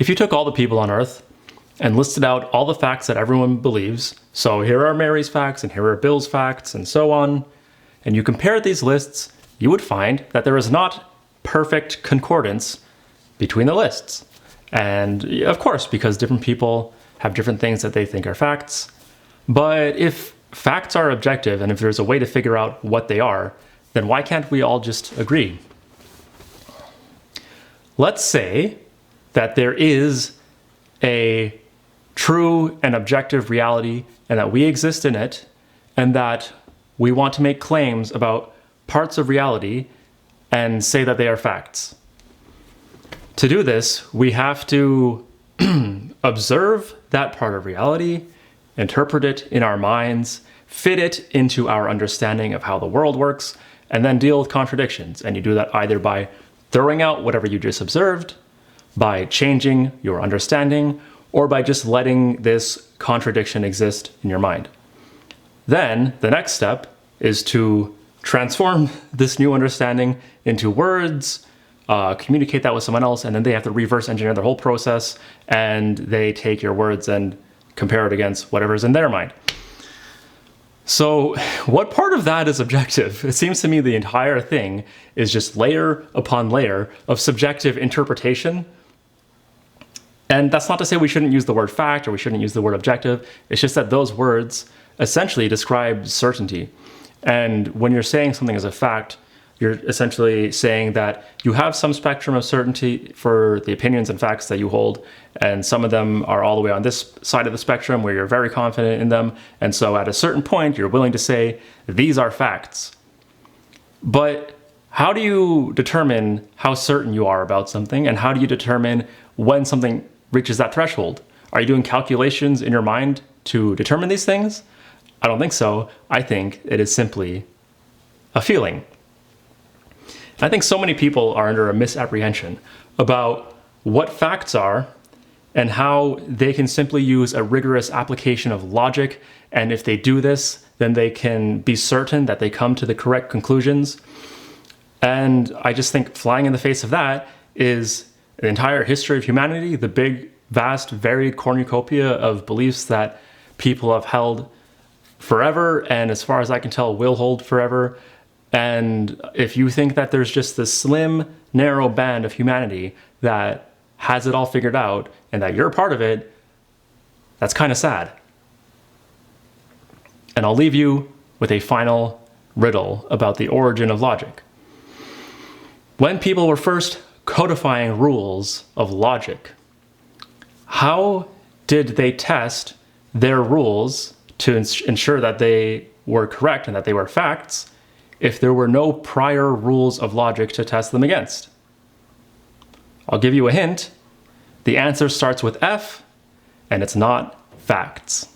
If you took all the people on Earth and listed out all the facts that everyone believes, so here are Mary's facts and here are Bill's facts and so on, and you compared these lists, you would find that there is not perfect concordance between the lists. And of course, because different people have different things that they think are facts. But if facts are objective and if there's a way to figure out what they are, then why can't we all just agree? Let's say that there is a true and objective reality and that we exist in it, and that we want to make claims about parts of reality and say that they are facts. To do this, we have to observe that part of reality, interpret it in our minds, fit it into our understanding of how the world works, and then deal with contradictions. And you do that either by throwing out whatever you just observed, by changing your understanding, or by just letting this contradiction exist in your mind. Then the next step is to transform this new understanding into words, communicate that with someone else, and then they have to reverse engineer the whole process, and they take your words and compare it against whatever's in their mind. So what part of that is objective? It seems to me the entire thing is just layer upon layer of subjective interpretation. And that's not to say we shouldn't use the word fact or we shouldn't use the word objective. It's just that those words essentially describe certainty. And when you're saying something is a fact, you're essentially saying that you have some spectrum of certainty for the opinions and facts that you hold, and some of them are all the way on this side of the spectrum where you're very confident in them, and so at a certain point you're willing to say, these are facts. But how do you determine how certain you are about something, and how do you determine when something reaches that threshold? Are you doing calculations in your mind to determine these things? I don't think so. I think it is simply a feeling. I think so many people are under a misapprehension about what facts are and how they can simply use a rigorous application of logic, and if they do this, then they can be certain that they come to the correct conclusions. And I just think flying in the face of that is the entire history of humanity, the big, vast, varied cornucopia of beliefs that people have held forever, and as far as I can tell, will hold forever. And if you think that there's just this slim, narrow band of humanity that has it all figured out and that you're a part of it, that's kind of sad. And I'll leave you with a final riddle about the origin of logic. When people were first codifying rules of logic, how did they test their rules to ensure that they were correct and that they were facts if there were no prior rules of logic to test them against? I'll give you a hint. The answer starts with F, and it's not facts.